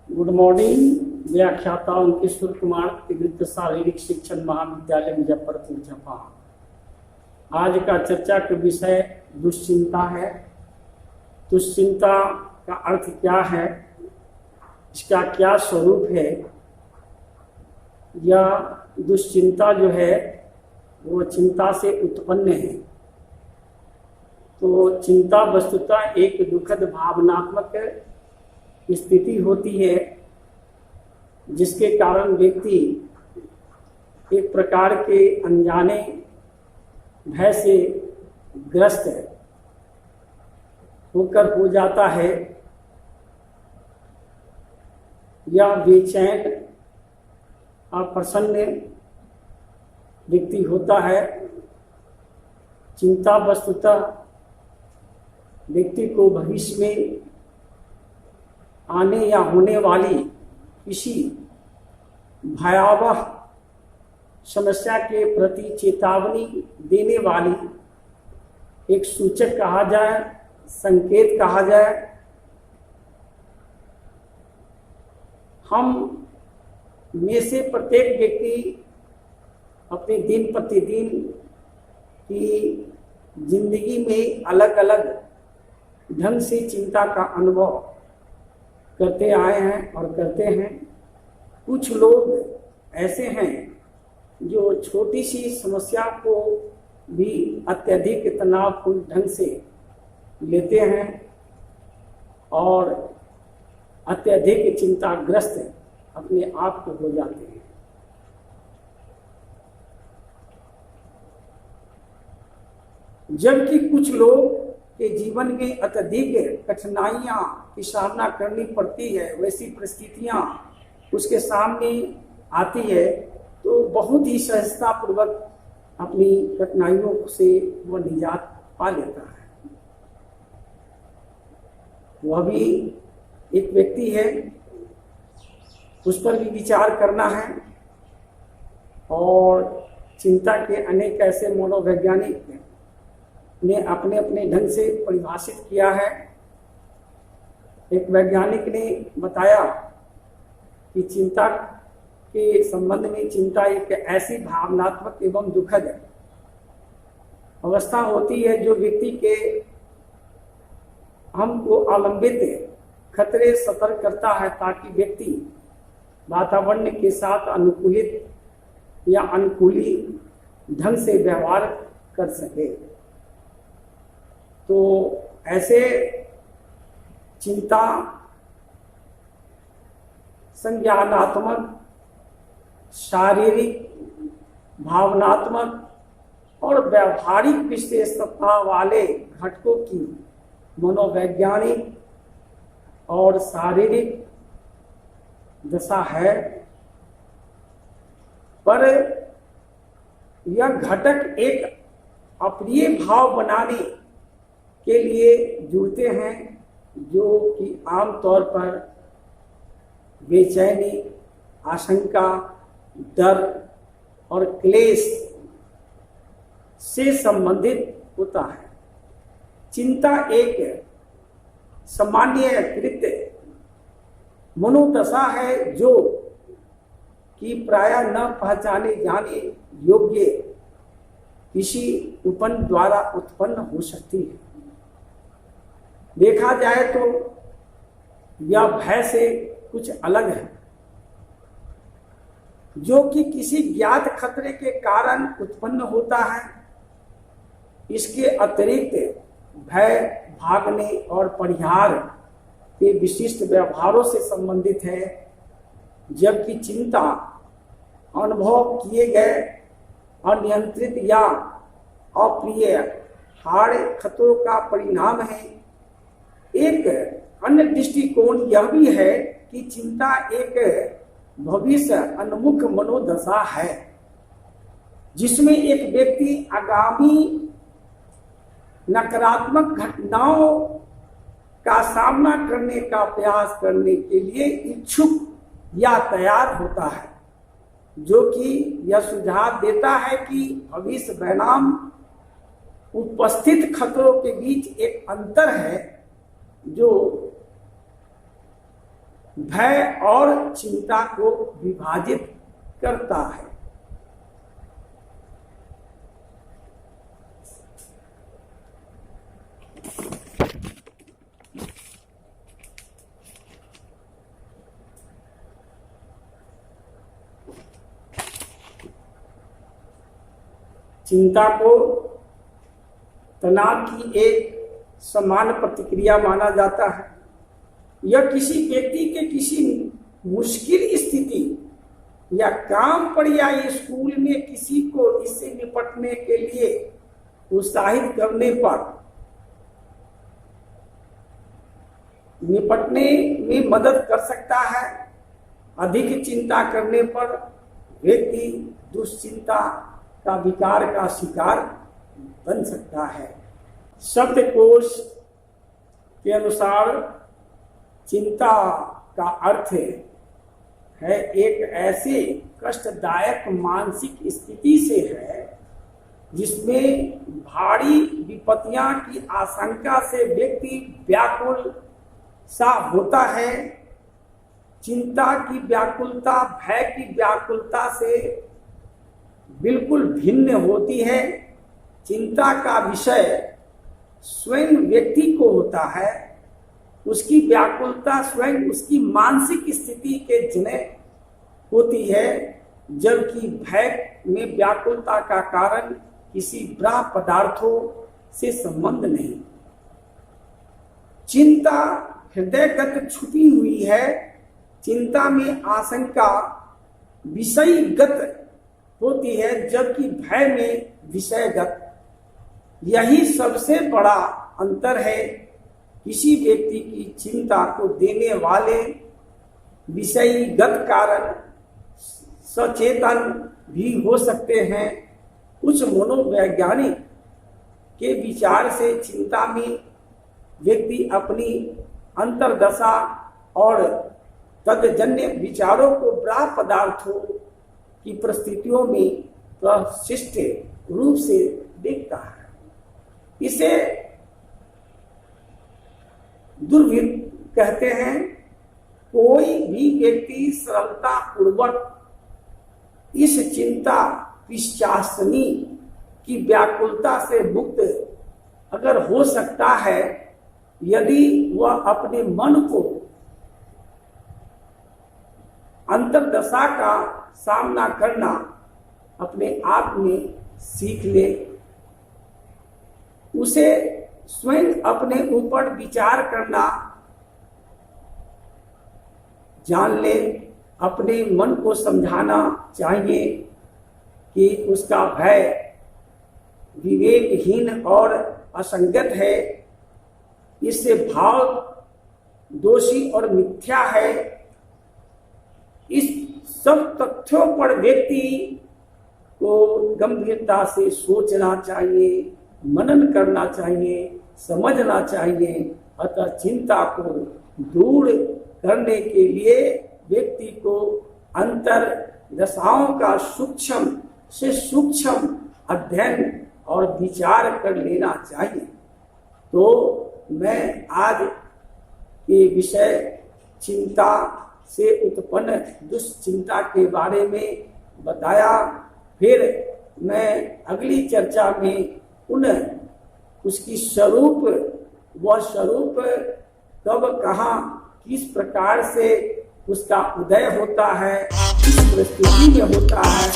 Good morning. व्याख्याता उनके सूर्य कुमार, तिगृत शारीरिक शिक्षण महाविद्यालय मुजफ्फरपुर जापान। आज का चर्चा का विषय दुश्चिंता है। दुश्चिंता का अर्थ क्या है, इसका क्या स्वरूप है, या दुश्चिंता जो है वो चिंता से उत्पन्न है। तो चिंता वस्तुतः एक दुखद भावनात्मक स्थिति होती है जिसके कारण व्यक्ति एक प्रकार के अनजाने भय से ग्रस्त होकर हो जाता है या बेचैन अप्रसन्न व्यक्ति होता है। चिंता वस्तुतः व्यक्ति को भविष्य में आने या होने वाली किसी भयावह समस्या के प्रति चेतावनी देने वाली एक सूचक कहा जाए, संकेत कहा जाए। हम में से प्रत्येक व्यक्ति अपने दिन प्रतिदिन की जिंदगी में अलग अलग ढंग से चिंता का अनुभव करते आए हैं और करते हैं। कुछ लोग ऐसे हैं जो छोटी सी समस्या को भी अत्यधिक तनावपूर्ण ढंग से लेते हैं और अत्यधिक चिंताग्रस्त अपने आप को हो जाते हैं। जबकि कुछ लोग के जीवन में अत्यधिक कठिनाइयां की सामना करनी पड़ती है, वैसी परिस्थितियां उसके सामने आती है तो बहुत ही सहजता पूर्वक अपनी कठिनाइयों से वह निजात पा लेता है। वह भी एक व्यक्ति है, उस पर भी विचार करना है। और चिंता के अनेक ऐसे मनोवैज्ञानिक ने अपने अपने ढंग से परिभाषित किया है। एक वैज्ञानिक ने बताया कि चिंता के संबंध में चिंता एक ऐसी भावनात्मक एवं दुखद अवस्था होती है जो व्यक्ति के हमको आलंबित खतरे सतर्क करता है ताकि व्यक्ति वातावरण के साथ अनुकूलित या अनुकूली ढंग से व्यवहार कर सके। तो ऐसे चिंता संज्ञानात्मक, शारीरिक, भावनात्मक और व्यावहारिक विशेषता वाले घटकों की मनोवैज्ञानिक और शारीरिक दशा है, पर यह घटक एक अप्रिय भाव बनाने के लिए जुड़ते हैं जो कि आमतौर पर बेचैनी, आशंका, डर और क्लेश से संबंधित होता है। चिंता एक सामान्यकृत मनोदशा है जो कि प्रायः न पहचाने जाने योग्य किसी उपन द्वारा उत्पन्न हो सकती है। देखा जाए तो यह भय से कुछ अलग है जो कि किसी ज्ञात खतरे के कारण उत्पन्न होता है। इसके अतिरिक्त भय भागने और परिहार के विशिष्ट व्यवहारों से संबंधित है, जबकि चिंता अनुभव किए गए अनियंत्रित या अप्रिय हार खतरों का परिणाम है। एक अन्य दृष्टिकोण यह भी है कि चिंता एक भविष्य उन्मुख मनोदशा है जिसमें एक व्यक्ति आगामी नकारात्मक घटनाओं का सामना करने का प्रयास करने के लिए इच्छुक या तैयार होता है, जो कि यह सुझाव देता है कि भविष्य परिणाम उपस्थित खतरों के बीच एक अंतर है जो भय और चिंता को विभाजित करता है। चिंता को तनाव की एक समान प्रतिक्रिया माना जाता है। यह किसी व्यक्ति के किसी मुश्किल स्थिति या काम पर या स्कूल में किसी को इससे निपटने के लिए उत्साहित करने पर निपटने में मदद कर सकता है। अधिक चिंता करने पर व्यक्ति दुश्चिंता का विकार का शिकार बन सकता है। शब्दकोश के अनुसार चिंता का अर्थ है एक ऐसे कष्टदायक मानसिक स्थिति से है जिसमें भारी विपत्तियां की आशंका से व्यक्ति व्याकुल सा होता है। चिंता की व्याकुलता भय की व्याकुलता से बिल्कुल भिन्न होती है। चिंता का विषय स्वयं व्यक्ति को होता है, उसकी व्याकुलता स्वयं उसकी मानसिक स्थिति के जन्य होती है, जबकि भय में व्याकुलता का कारण किसी बाह्य पदार्थों से संबंध नहीं। चिंता हृदयगत छुपी हुई है। चिंता में आशंका विषयगत होती है, जबकि भय में विषयगत। यही सबसे बड़ा अंतर है। किसी व्यक्ति की चिंता को देने वाले विषयगत कारण सचेतन भी हो सकते हैं। कुछ मनोवैज्ञानिक के विचार से चिंता में व्यक्ति अपनी अंतर्दशा और तदजन्य विचारों को बाह्य पदार्थों की परिस्थितियों में प्रशिष्ट रूप से देखता है। इसे दुर्वृत्त कहते हैं। कोई भी व्यक्ति सरलता पूर्वक इस चिंता पिशाचनी की व्याकुलता से मुक्त अगर हो सकता है यदि वह अपने मन को अंतर्दशा का सामना करना अपने आप में सीख ले, उसे स्वयं अपने ऊपर विचार करना जान ले। अपने मन को समझाना चाहिए कि उसका भय विवेकहीन और असंगत है, इससे भाव दोषी और मिथ्या है। इस सब तथ्यों पर व्यक्ति को गंभीरता से सोचना चाहिए, मनन करना चाहिए, समझना चाहिए। अतः चिंता को दूर करने के लिए व्यक्ति को अंतर दशाओं का सूक्ष्म से सूक्ष्म अध्ययन और विचार कर लेना चाहिए। तो मैं आज ये विषय चिंता से उत्पन्न दुश्चिंता के बारे में बताया। फिर मैं अगली चर्चा में पुनः उसकी स्वरूप कब कहाँ किस प्रकार से उसका उदय होता है, किस परिस्थिति में होता है,